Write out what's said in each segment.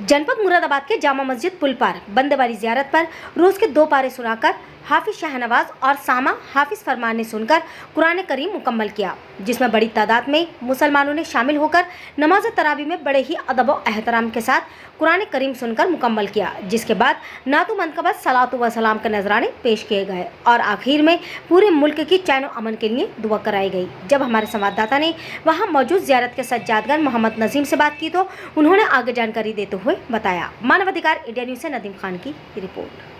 जनपद मुरादाबाद के जामा मस्जिद पुल पर बंदेवाली ज़ियारत पर रोज़ के 2 पारे सुनाकर हाफिज शाहनवाज और सामा हाफिज फरमान ने सुनकर कुरान करीम मुकम्मल किया, जिसमें बड़ी तादाद में मुसलमानों ने शामिल होकर नमाज तरावी में बड़े ही अदब व एहतराम के साथ कुरान करीम सुनकर मुकम्मल किया। जिसके बाद नातु मनकबत सलातु व सलाम के नजराने पेश किए गए और आखिर में पूरे मुल्क की चैन व अमन के लिए दुआ कराई गई। जब हमारे संवाददाता ने वहां मौजूद ज़ियारत के सज्जादगन मोहम्मद नजीम से बात की तो उन्होंने आगे जानकारी देते हुए बताया। मानवाधिकार इंडिया न्यूज़ से नदीम खान की रिपोर्ट।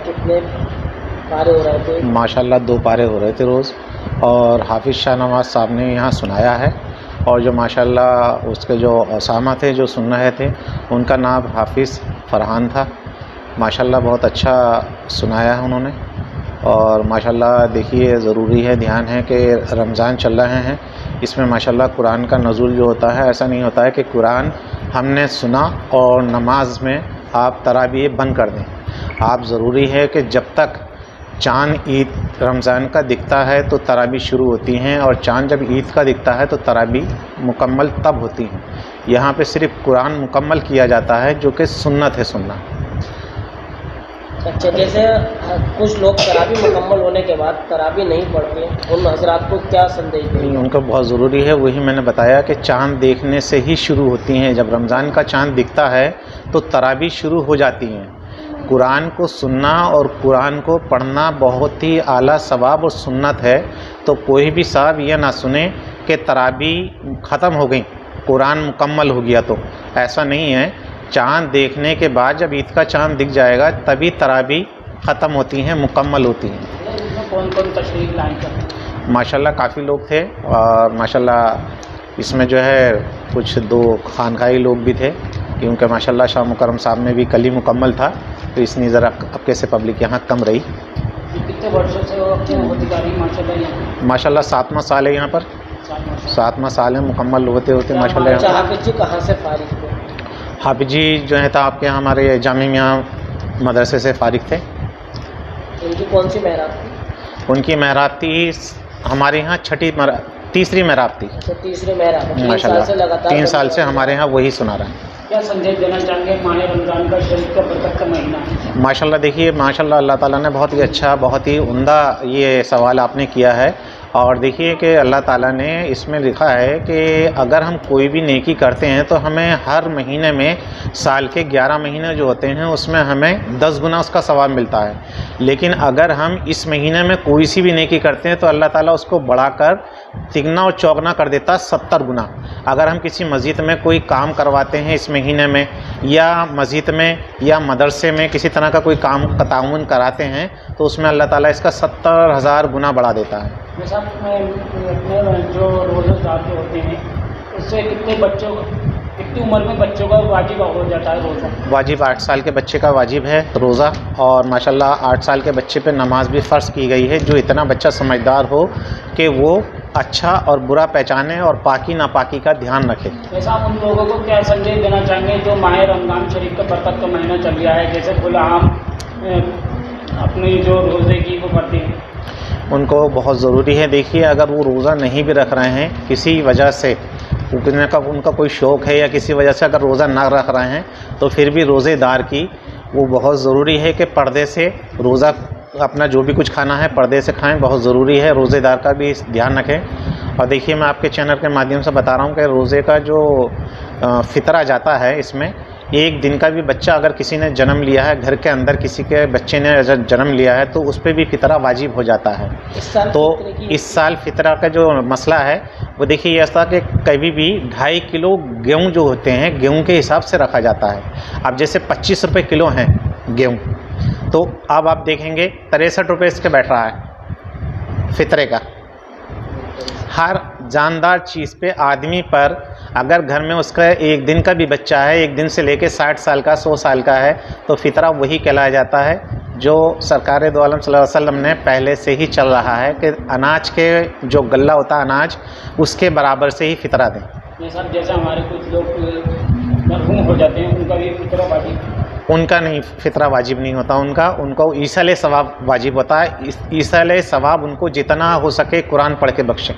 कितने पारे हो रहे थे? माशाल्लाह 2 पारे हो रहे थे रोज़, और हाफिज शाहनवाज साहब ने यहाँ सुनाया है। और जो माशाल्लाह उसके जो असामा थे जो सुन रहे थे, उनका नाम हाफिज फरहान था। माशाल्लाह बहुत अच्छा सुनाया है उन्होंने। और माशाल्लाह देखिए, ज़रूरी है, ध्यान है कि रमज़ान चल रहे हैं, इसमें माशाल्लाह कुरान का नज़ुल जो होता है, ऐसा नहीं होता है कि कुरान हमने सुना और नमाज में आप तरावीह बंद कर दें। आप ज़रूरी है कि जब तक चाँद ईद रमज़ान का दिखता है तो तरावी शुरू होती हैं, और चाँद जब ईद का दिखता है तो तरावी मुकम्मल तब होती हैं। यहाँ पे सिर्फ कुरान मुकम्मल किया जाता है, जो कि सुन्नत है सुनना। अच्छा, जैसे कुछ लोग तरावी मुकम्मल होने के बाद तरावी नहीं पढ़ते, उन हजरात को क्या संदेश देंगे? उनको बहुत ज़रूरी है, वही मैंने बताया कि चाँद देखने से ही शुरू होती हैं। जब रमज़ान का चाँद दिखता है तो तरावी शुरू हो जाती हैं। कुरान को सुनना और कुरान को पढ़ना बहुत ही आला सवाब और सुन्नत है। तो कोई भी साहब यह ना सुने कि तरावी ख़त्म हो गई, कुरान मुकम्मल हो गया, तो ऐसा नहीं है। चाँद देखने के बाद जब ईद का चाँद दिख जाएगा तभी तरावी ख़त्म होती हैं, मुकम्मल होती हैं। कौन कौन तशरीफ़ लाए? माशाल्लाह काफ़ी लोग थे, और माशाल्लाह इसमें जो है कुछ 2 खानकाही लोग भी थे, क्योंकि माशाल्लाह शाह मुकरम साहब में भी कल ही मुकम्मल था, तो इसलिए ज़रा अब कैसे पब्लिक यहाँ कम रही। कितने वर्षों से वो माशाल्लाह? माशाल्लाह 7वां साल है यहाँ पर, 7वां साल है मुकम्मल होते होते माशाल्लाह। हाफिज जी कहाँ से फारिग थे? हाफिज जी जो है था आपके हमारे जामिया मदरसे से फारिग थे। उनकी कौन सी महराब थी? उनकी महराब थी हमारे यहाँ तीसरी महराब थी। तीसरी महराब माशाल्लाह 3 साल से हमारे यहाँ वही सुना रहा है। क्या संदेश देना चाहेंगे? माह रमज़ान का शरीफ का बरकत का महीना है। माशाल्लाह देखिए, माशाल्लाह अल्लाह ताला ने बहुत ही अच्छा, बहुत ही उम्दा ये सवाल आपने किया है। और देखिए कि अल्लाह ताला ने इसमें लिखा है कि अगर हम कोई भी नेकी करते हैं तो हमें हर महीने में, साल के 11 महीने जो होते हैं उसमें हमें 10 गुना उसका सवाब मिलता है। लेकिन अगर हम इस महीने में कोई सी भी नेकी करते हैं तो अल्लाह ताला उसको बढ़ाकर तिगना और चौगना कर देता है, 70 गुना। अगर हम किसी मस्जिद में कोई काम करवाते हैं इस महीने में, या मस्जिद में या मदरसे में किसी तरह का कोई काम का ताउन कराते हैं, तो उसमें अल्लाह ताला इसका 70,000 गुना बढ़ा देता है। जो रोज़ेदार होते हैं उससे कितनी उम्र में बच्चों का वाजिब हो जाता है रोज़ा? वाजिब 8 साल के बच्चे का वाजिब है रोज़ा, और माशाल्लाह 8 साल के बच्चे पे नमाज भी फ़र्ज़ की गई है। जो इतना बच्चा समझदार हो कि वो अच्छा और बुरा पहचाने और पाकी नापाकी का ध्यान रखे। जैसा आप उन लोगों को क्या संदेश देना चाहेंगे जो माह रमज़ान शरीफ का बरकत का महीना चल गया है, जैसे गुलाम अपनी जो रोज़े की वो करते हैं? उनको बहुत ज़रूरी है, देखिए अगर वो रोज़ा नहीं भी रख रहे हैं किसी वजह से, उनका कोई शौक़ है या किसी वजह से अगर रोज़ा ना रख रहे हैं, तो फिर भी रोज़ेदार की वो बहुत ज़रूरी है कि पर्दे से रोज़ा, अपना जो भी कुछ खाना है पर्दे से खाएं, बहुत ज़रूरी है। रोज़ेदार का भी ध्यान रखें। और देखिए, मैं आपके चैनल के माध्यम से बता रहा हूँ कि रोज़े का जो फ़ितरा जाता है, इसमें 1 दिन का भी बच्चा अगर किसी ने जन्म लिया है, घर के अंदर किसी के बच्चे ने अगर जन्म लिया है, तो उस पर भी फ़ितरा वाजिब हो जाता है। तो इस साल फ़ितरा का जो मसला है वो देखिए ये ऐसा कि कभी भी 2.5 किलो गेहूँ जो होते हैं, गेहूँ के हिसाब से रखा जाता है। अब जैसे 25 रुपये किलो हैं गेहूँ, तो अब आप देखेंगे 63 रुपये इसके बैठ रहा है फ़ितरे का। हर जानदार चीज़ पे आदमी पर, अगर घर में उसका 1 दिन का भी बच्चा है, 1 दिन से लेके 60 साल का, 100 साल का है, तो फ़ितरा वही कहलाया जाता है जो सरकार दो आलम सल्लल्लाहु अलैहि वसल्लम ने पहले से ही चल रहा है कि अनाज के जो गल्ला होता है अनाज, उसके बराबर से ही फ़ितरा दें। जैसे हमारे कुछ लोग मरहूम हो जाते हैं, उनका भी फ़ितरा वाजिब? उनका नहीं, फ़ितरा वाजिब नहीं होता उनको ईसाले सवाब वाजिब होता है। ईसाले सवाब उनको जितना हो सके कुरान पढ़ के बख्शें।